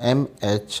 MH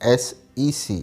SEC।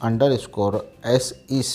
_SEC।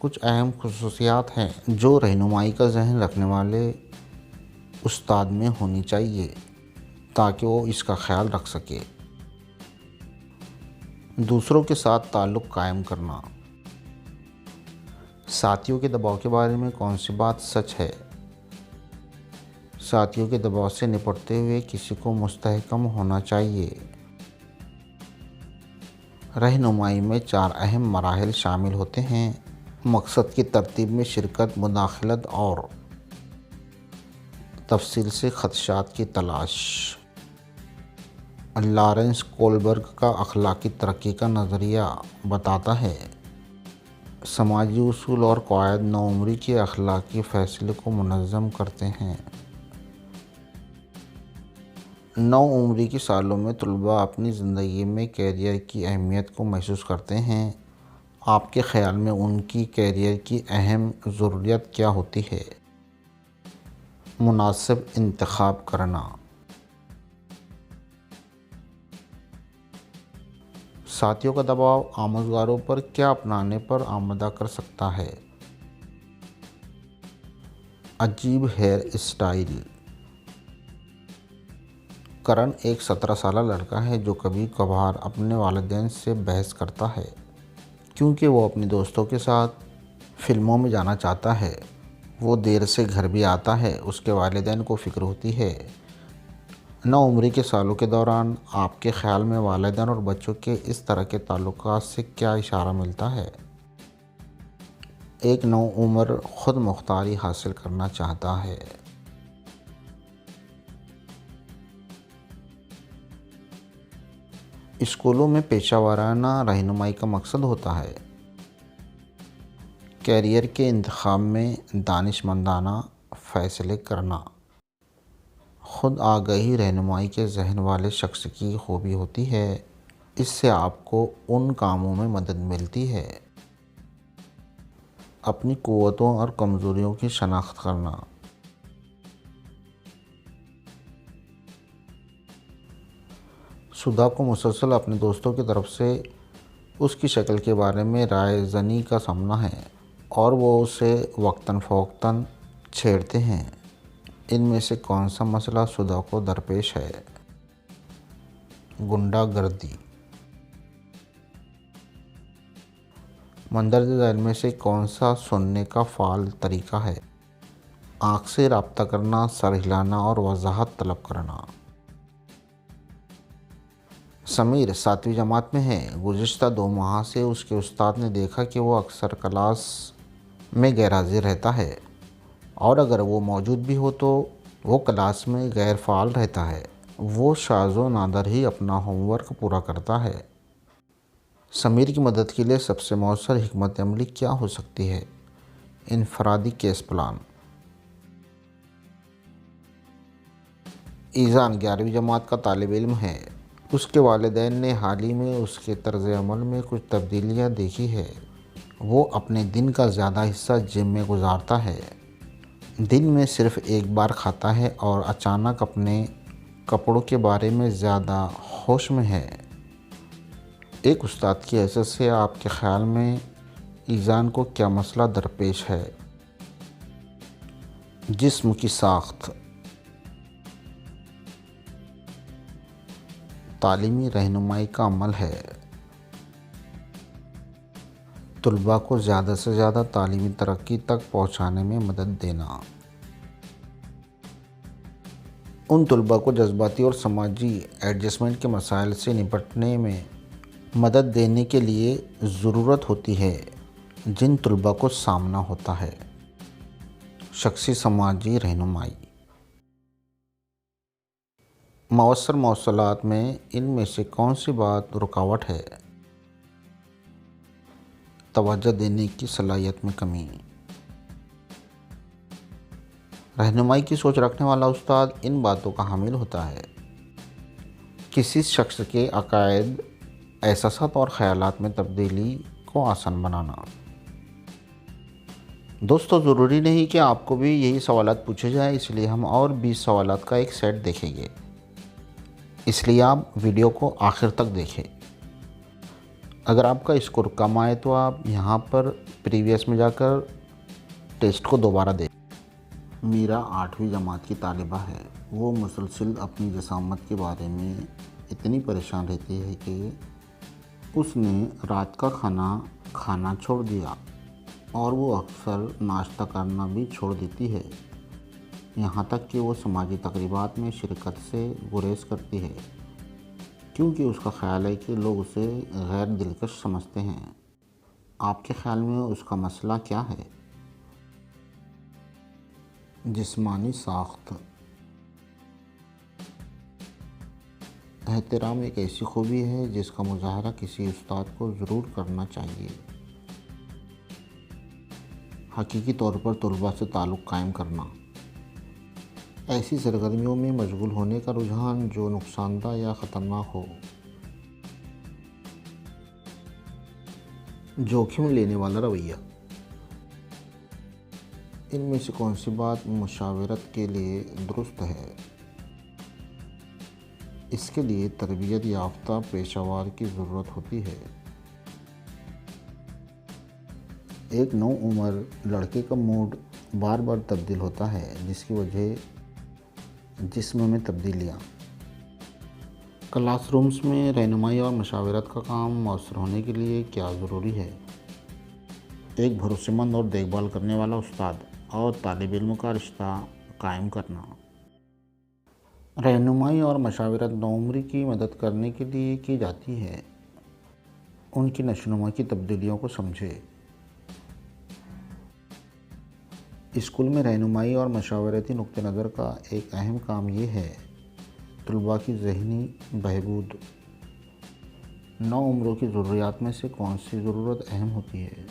کچھ اہم خصوصیات ہیں جو رہنمائی کا ذہن رکھنے والے استاد میں ہونی چاہیے تاکہ وہ اس کا خیال رکھ سکے۔ دوسروں کے ساتھ تعلق قائم کرنا۔ ساتھیوں کے دباؤ کے بارے میں کون سی بات سچ ہے؟ ساتھیوں کے دباؤ سے نپٹتے ہوئے کسی کو مستحکم ہونا چاہیے۔ رہنمائی میں 4 اہم مراحل شامل ہوتے ہیں: مقصد کی ترتیب میں شرکت، مداخلت اور تفصیل سے خدشات کی تلاش۔ لارنس کولبرگ کا اخلاقی ترقی کا نظریہ بتاتا ہے سماجی اصول اور قواعد نوعمری کے اخلاقی فیصلے کو منظم کرتے ہیں۔ نوعمری کے سالوں میں طلباء اپنی زندگی میں کیریئر کی اہمیت کو محسوس کرتے ہیں۔ آپ کے خیال میں ان کی کیریئر کی اہم ضروریات کیا ہوتی ہے؟ مناسب انتخاب کرنا۔ ساتھیوں کا دباؤ آموزگاروں پر کیا اپنانے پر آمادہ کر سکتا ہے؟ عجیب ہیئر اسٹائل۔ کرن ایک 17 سالہ لڑکا ہے جو کبھی کبھار اپنے والدین سے بحث کرتا ہے کیونکہ وہ اپنے دوستوں کے ساتھ فلموں میں جانا چاہتا ہے۔ وہ دیر سے گھر بھی آتا ہے۔ اس کے والدین کو فکر ہوتی ہے۔ نوعمری کے سالوں کے دوران آپ کے خیال میں والدین اور بچوں کے اس طرح کے تعلقات سے کیا اشارہ ملتا ہے؟ ایک نوعمر خود مختاری حاصل کرنا چاہتا ہے۔ اسکولوں میں پیشہ ورانہ رہنمائی کا مقصد ہوتا ہے کیریئر کے انتخاب میں دانشمندانہ فیصلے کرنا۔ خود آگاہی رہنمائی کے ذہن والے شخص کی خوبی ہوتی ہے۔ اس سے آپ کو ان کاموں میں مدد ملتی ہے۔ اپنی قوتوں اور کمزوریوں کی شناخت کرنا۔ سدھا کو مسلسل اپنے دوستوں کی طرف سے اس کی شکل کے بارے میں رائے زنی کا سامنا ہے اور وہ اسے وقتاً فوقتاً چھیڑتے ہیں۔ ان میں سے کون سا مسئلہ سدھا کو درپیش ہے؟ غنڈہ گردی۔ مندرجہ ذیل میں سے کون سا سننے کا فعال طریقہ ہے؟ آنکھ سے رابطہ کرنا، سر ہلانا اور وضاحت طلب کرنا۔ سمیر 7ویں جماعت میں ہے۔ گزشتہ 2 ماہ سے اس کے استاد نے دیکھا کہ وہ اکثر کلاس میں غیر حاضر رہتا ہے اور اگر وہ موجود بھی ہو تو وہ کلاس میں غیر فعال رہتا ہے۔ وہ شاذ و نادر ہی اپنا ہوم ورک پورا کرتا ہے۔ سمیر کی مدد کے لیے سب سے مؤثر حکمت عملی کیا ہو سکتی ہے؟ انفرادی کیس پلان۔ ایذان 11ویں جماعت کا طالب علم ہے۔ اس کے والدین نے حال ہی میں اس کے طرز عمل میں کچھ تبدیلیاں دیکھی ہے۔ وہ اپنے دن کا زیادہ حصہ جم میں گزارتا ہے، دن میں صرف ایک بار کھاتا ہے اور اچانک اپنے کپڑوں کے بارے میں زیادہ ہوش میں ہے۔ ایک استاد کی حیثیت سے آپ کے خیال میں ایذان کو کیا مسئلہ درپیش ہے؟ جسم کی ساخت۔ تعلیمی رہنمائی کا عمل ہے طلباء کو زیادہ سے زیادہ تعلیمی ترقی تک پہنچانے میں مدد دینا۔ ان طلباء کو جذباتی اور سماجی ایڈجسٹمنٹ کے مسائل سے نپٹنے میں مدد دینے کے لیے ضرورت ہوتی ہے جن طلباء کو سامنا ہوتا ہے۔ شخصی سماجی رہنمائی۔ مؤثر مواصلات میں ان میں سے کون سی بات رکاوٹ ہے؟ توجہ دینے کی صلاحیت میں کمی۔ رہنمائی کی سوچ رکھنے والا استاد ان باتوں کا حامل ہوتا ہے: کسی شخص کے عقائد، احساسات اور خیالات میں تبدیلی کو آسان بنانا۔ دوستو، ضروری نہیں کہ آپ کو بھی یہی سوالات پوچھے جائیں، اس لیے ہم اور 20 سوالات کا ایک سیٹ دیکھیں گے، اس لیے آپ ویڈیو کو آخر تک دیکھیں۔ اگر آپ کا اسکور کم آئے تو آپ یہاں پر پریویس میں جا کر ٹیسٹ کو دوبارہ دیں۔ میرا 8ویں جماعت کی طالبہ ہے، وہ مسلسل اپنی جسامت کے بارے میں اتنی پریشان رہتی ہے کہ اس نے رات کا کھانا چھوڑ دیا اور وہ اکثر ناشتہ کرنا بھی چھوڑ دیتی ہے، یہاں تک کہ وہ سماجی تقریبات میں شرکت سے گریز کرتی ہے کیونکہ اس کا خیال ہے کہ لوگ اسے غیر دلکش سمجھتے ہیں۔ آپ کے خیال میں اس کا مسئلہ کیا ہے؟ جسمانی ساخت۔ احترام ایک ایسی خوبی ہے جس کا مظاہرہ کسی استاد کو ضرور کرنا چاہیے۔ حقیقی طور پر طلباء سے تعلق قائم کرنا۔ ایسی سرگرمیوں میں مشغول ہونے کا رجحان جو نقصان دہ یا خطرناک ہو۔ جوخم لینے والا رویہ۔ ان میں سے کون سی بات مشاورت کے لیے درست ہے؟ اس کے لیے تربیت یافتہ پیشہ ور کی ضرورت ہوتی ہے۔ ایک نوعمر لڑکے کا موڈ بار بار تبدیل ہوتا ہے جس کی وجہ جسم میں تبدیلیاں۔ کلاس رومز میں رہنمائی اور مشاورت کا کام مؤثر ہونے کے لیے کیا ضروری ہے؟ ایک بھروسے مند اور دیکھ بھال کرنے والا استاد اور طالب علم کا رشتہ قائم کرنا۔ رہنمائی اور مشاورت نوعمری کی مدد کرنے کے لیے کی جاتی ہے۔ ان کی نشوونما کی تبدیلیوں کو سمجھے۔ اسکول میں رہنمائی اور مشاورتی نقطہ نظر کا ایک اہم کام یہ ہے طلباء کی ذہنی بہبود۔ نوعمروں کی ضروریات میں سے کون سی ضرورت اہم ہوتی ہے؟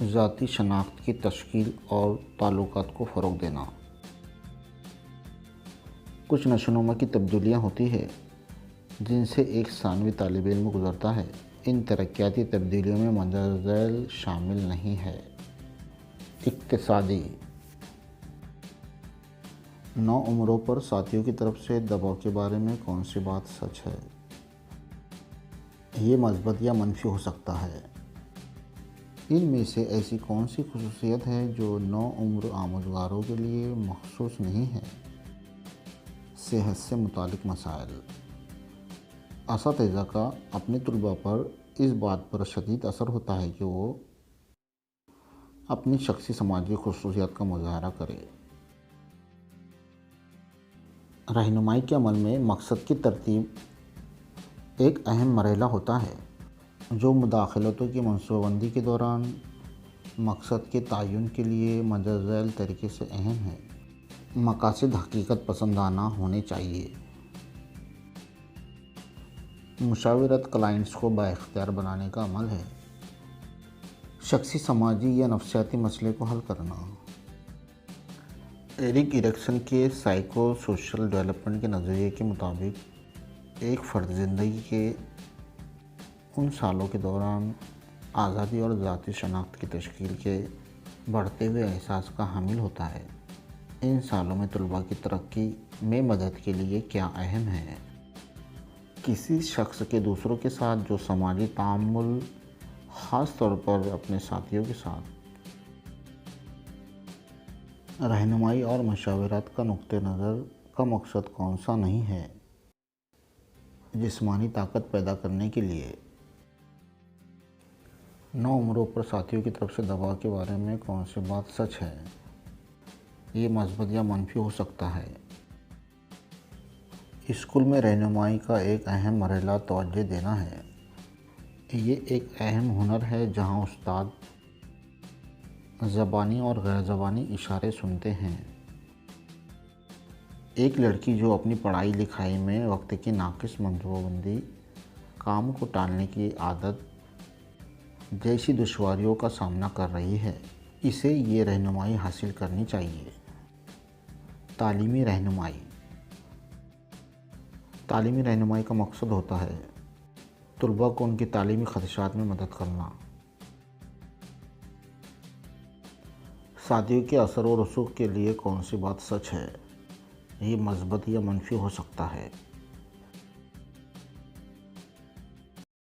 ذاتی شناخت کی تشکیل اور تعلقات کو فروغ دینا۔ کچھ نشوونما کی تبدیلیاں ہوتی ہیں جن سے ایک ثانوی طالب علم گزرتا ہے۔ ان ترقیاتی تبدیلیوں میں مندرجہ ذیل شامل نہیں ہے۔ اقتصادی۔ نوعمروں پر ساتھیوں کی طرف سے دباؤ کے بارے میں کون سی بات سچ ہے؟ یہ مثبت یا منفی ہو سکتا ہے۔ ان میں سے ایسی کون سی خصوصیت ہے جو نوعمر آموزگاروں کے لیے مخصوص نہیں ہے؟ صحت سے متعلق مسائل۔ اساتذہ کا اپنے طلباء پر اس بات پر شدید اثر ہوتا ہے کہ وہ اپنی شخصی سماجی خصوصیات کا مظاہرہ کرے۔ رہنمائی کے عمل میں مقصد کی ترتیب ایک اہم مرحلہ ہوتا ہے جو مداخلتوں کی منصوبہ بندی کے دوران مقصد کے تعین کے لیے مندرجہ ذیل طریقے سے اہم ہے۔ مقاصد حقیقت پسندانہ ہونے چاہیے۔ مشاورت کلائنٹس کو بااختیار بنانے کا عمل ہے۔ شخصی سماجی یا نفسیاتی مسئلے کو حل کرنا۔ ایرک ایرکسن کے سائیکو سوشل ڈیولپمنٹ کے نظریے کے مطابق ایک فرد زندگی کے ان سالوں کے دوران آزادی اور ذاتی شناخت کی تشکیل کے بڑھتے ہوئے احساس کا حامل ہوتا ہے۔ ان سالوں میں طلباء کی ترقی میں مدد کے لیے کیا اہم ہے؟ کسی شخص کے دوسروں کے ساتھ جو سماجی تعامل، خاص طور پر اپنے ساتھیوں کے ساتھ۔ رہنمائی اور مشاورت کا نقطہ نظر کا مقصد کون سا نہیں ہے؟ جسمانی طاقت پیدا کرنے کے لیے۔ نوعمروں پر ساتھیوں کی طرف سے دباؤ کے بارے میں کون سی بات سچ ہے؟ یہ مثبت یا منفی ہو سکتا ہے۔ اسکول میں رہنمائی کا ایک اہم مرحلہ توجہ دینا ہے۔ یہ ایک اہم ہنر ہے جہاں استاد زبانی اور غیر زبانی اشارے سنتے ہیں۔ ایک لڑکی جو اپنی پڑھائی لکھائی میں وقت کی ناقص منصوبہ بندی، کام کو ٹالنے کی عادت جیسی دشواریوں کا سامنا کر رہی ہے، اسے یہ رہنمائی حاصل کرنی چاہیے۔ تعلیمی رہنمائی۔ تعلیمی رہنمائی کا مقصد ہوتا ہے طلباء کو ان کی تعلیمی خدشات میں مدد کرنا۔ ساتھیوں کے اثر و رسوخ کے لیے کون سی بات سچ ہے؟ یہ مثبت یا منفی ہو سکتا ہے۔